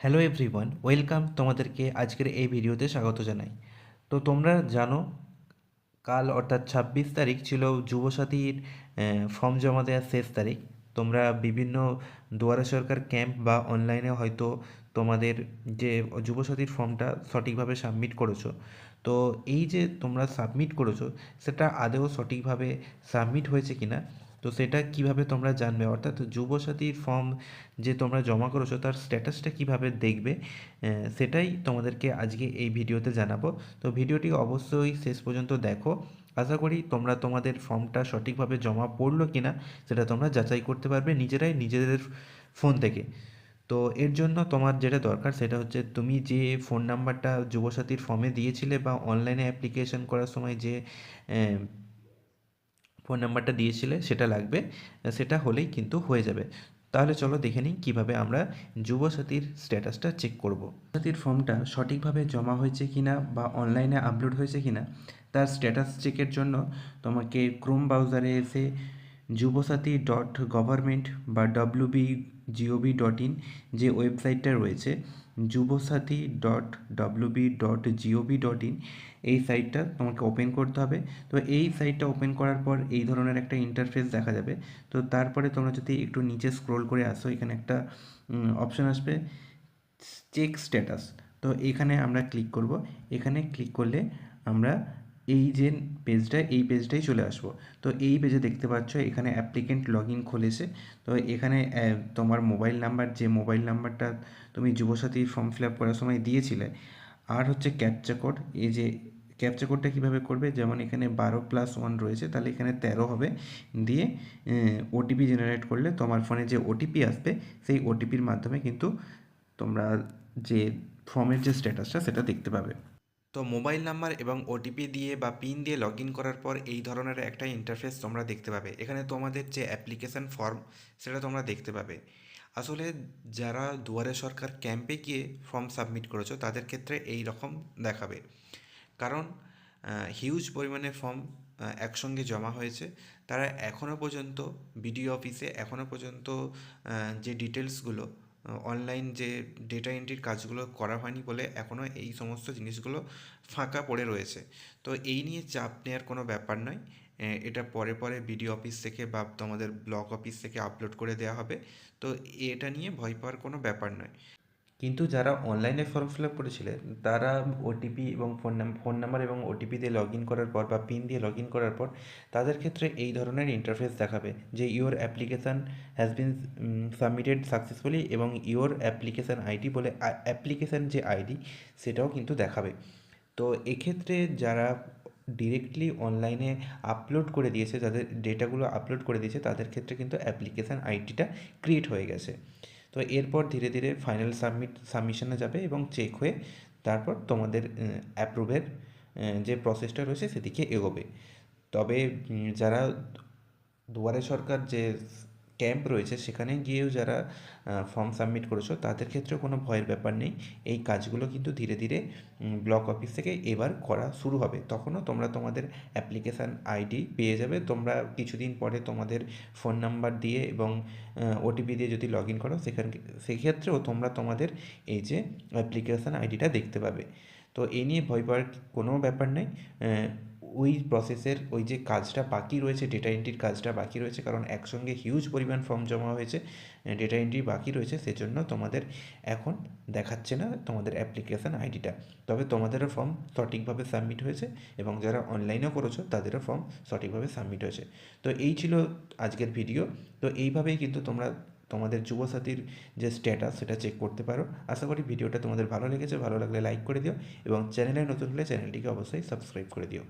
Hello everyone, welcome. তোমাদেরকে আজকের এই ভিডিওতে স্বাগত জানাই। তো তোমরা জানো, কাল অর্থাৎ 26 তারিখ ছিল যুবসাথীর ফর্ম জমা দেওয়ার শেষ তারিখ। তোমরা বিভিন্ন দুয়ারে সরকার ক্যাম্প বা অনলাইনে হয়তো তোমাদের যে যুবসাথীর ফর্মটা সঠিকভাবে সাবমিট করেছো। তো এই যে তোমরা সাবমিট করেছো, সেটা আদৌ সঠিকভাবে সাবমিট হয়েছে কি না, তো সেটা কিভাবে তোমরা জানবে, অর্থাৎ যুবসাথীর ফর্ম যে তোমরা জমা করেছো তার স্ট্যাটাসটা কিভাবে দেখবে, সেটাই তোমাদেরকে আজকে এই ভিডিওতে জানাবো। তো ভিডিওটি অবশ্যই শেষ পর্যন্ত দেখো। আশা করি তোমরা তোমাদের ফর্মটা সঠিকভাবে জমা পড়লো কি না সেটা তোমরা যাচাই করতে পারবে নিজেরাই নিজেদের ফোন থেকে। তো এর জন্য তোমার যেটা দরকার সেটা হচ্ছে, তুমি যে ফোন নাম্বারটা যুবসাথীর ফর্মে দিয়েছিলে বা অনলাইনে অ্যাপ্লিকেশন করার সময় যে ফোন নাম্বারটা দিয়েছিলে সেটা লাগবে। সেটা হলেই কিন্তু হয়ে যাবে। তাহলে চলো দেখে নিই কীভাবে আমরা যুবসাথীর স্ট্যাটাসটা চেক করব। সাথীর ফর্মটা সঠিকভাবে জমা হয়েছে কিনা বা অনলাইনে আপলোড হয়েছে কিনা তার স্ট্যাটাস চেকের জন্য তোমাকে ক্রোম ব্রাউজারে এসে যুবসাথী.গভর্নমেন্ট বা wb.gov.in যে ওয়েবসাইটটা রয়েছে, যুবসাথী.wb.gov.in, এই সাইটটা তোমাকে ওপেন করতে হবে। তো এই সাইটটা ওপেন করার পর এই ধরনের একটা ইন্টারফেস দেখা যাবে। তো তারপরে তোমরা যদি একটু নিচে স্ক্রোল করে আসো, এখানে একটা অপশন আসবে চেক স্ট্যাটাস। তো এখানে আমরা ক্লিক করব। এখানে ক্লিক করলে আমরা এই যে পেজটা, এই পেজটাই চলে আসবো। তো এই পেজে দেখতে পাচ্ছ এখানে অ্যাপ্লিকেন্ট লগ ইন খুলেছে। তো এখানে তোমার মোবাইল নাম্বার, যে মোবাইল নাম্বারটা তুমি যুবসাথী ফর্ম ফিল আপ করার সময় দিয়েছিলে, আর হচ্ছে ক্যাপচা কোড। এই যে ক্যাপচা কোডটা কীভাবে করবে, যেমন এখানে 12+1 রয়েছে, তাহলে এখানে 13 হবে, দিয়ে ওটিপি জেনারেট করলে তোমার ফোনে যে ওটিপি আসবে সেই ওটিপির মাধ্যমে কিন্তু তোমরা যে ফর্মের যে স্ট্যাটাসটা সেটা দেখতে পাবে। তো মোবাইল নাম্বার এবং ওটিপি দিয়ে বা পিন দিয়ে লগ ইন করার পর এই ধরনের একটা ইন্টারফেস তোমরা দেখতে পাবে। এখানে তোমাদের যে অ্যাপ্লিকেশান ফর্ম সেটা তোমরা দেখতে পাবে। আসলে যারা দুয়ারে সরকার ক্যাম্পে গিয়ে ফর্ম সাবমিট করেছো তাদের ক্ষেত্রে এই রকম দেখাবে, কারণ হিউজ পরিমাণে ফর্ম একসঙ্গে জমা হয়েছে। তারা এখনও পর্যন্ত বিডিও অফিসে এখনও পর্যন্ত যে ডিটেলসগুলো, অনলাইন যে ডেটা এন্ট্রির কাজগুলো করা হয়নি বলে এখনও এই সমস্ত জিনিসগুলো ফাঁকা পড়ে রয়েছে। তো এই নিয়ে চাপ নেওয়ার কোনো ব্যাপার নয়। এটা পরে পরে বিডিও অফিস থেকে বা তোমাদের ব্লক অফিস থেকে আপলোড করে দেওয়া হবে। তো এটা নিয়ে ভয় পাওয়ার কোনো ব্যাপার নয়। কিন্তু যারা অনলাইনে ফর্ম ফিল আপ করেছিলেন তারা ওটিপি এবং ফোন নাম্বার এবং ওটিপি দিয়ে লগ ইন করার পর বা পিন দিয়ে লগ ইন করার পর তাদের ক্ষেত্রে এই ধরনের ইন্টারফেস দেখাবে যে your application has been submitted successfully, এবং ইওর অ্যাপ্লিকেশান আইডি বলে অ্যাপ্লিকেশান যে আইডি সেটাও কিন্তু দেখাবে। তো এক্ষেত্রে যারা ডিরেক্টলি অনলাইনে আপলোড করে দিয়েছে, যাদের ডেটাগুলো আপলোড করে দিয়েছে, তাদের ক্ষেত্রে কিন্তু অ্যাপ্লিকেশান আইডিটা ক্রিয়েট হয়ে গেছে। তো এরপর ধীরে ধীরে ফাইনাল সাবমিশনে যাবে এবং চেক হয়ে তারপর তোমাদের অ্যাপ্রুভের যে প্রসেসটা রয়েছে সেদিকে এগোবে। তবে যারা দুয়ারে সরকার যে ক্যাম্প রয়েছে সেখানে গিয়েও যারা ফর্ম সাবমিট করেছো তাদের ক্ষেত্রেও কোনো ভয়ের ব্যাপার নেই। এই কাজগুলো কিন্তু ধীরে ধীরে ব্লক অফিস থেকে এবার করা শুরু হবে। তখনও তোমরা তোমাদের অ্যাপ্লিকেশান আইডি পেয়ে যাবে। তোমরা কিছুদিন পরে তোমাদের ফোন নাম্বার দিয়ে এবং ওটিপি দিয়ে যদি লগ ইন করো সেক্ষেত্রেও তোমরা তোমাদের এই যে অ্যাপ্লিকেশান আইডিটা দেখতে পাবে। তো এই নিয়ে ভয় পাওয়ার কোনো ব্যাপার নেই। ওই প্রসেসের ওই যে কাজটা বাকি রয়েছে, ডেটা এন্ট্রির কাজটা বাকি রয়েছে, কারণ একসঙ্গে হিউজ পরিমাণ ফর্ম জমা হয়েছে, ডেটা এন্ট্রি বাকি রয়েছে, সেজন্য তোমাদের এখন দেখাচ্ছে না তোমাদের অ্যাপ্লিকেশান আইডিটা। তবে তোমাদেরও ফর্ম সঠিকভাবে সাবমিট হয়েছে এবং যারা অনলাইনেও করেছো তাদেরও ফর্ম সঠিকভাবে সাবমিট হয়েছে। তো এই ছিল আজকের ভিডিও। তো এইভাবেই কিন্তু তোমরা তোমাদের যুবসাথীর যে স্ট্যাটাস সেটা চেক করতে পারো। আশা করি ভিডিওটা তোমাদের ভালো লেগেছে। ভালো লাগলে লাইক করে দিও এবং চ্যানেলে নতুন হলে চ্যানেলটিকে অবশ্যই সাবস্ক্রাইব করে দিও।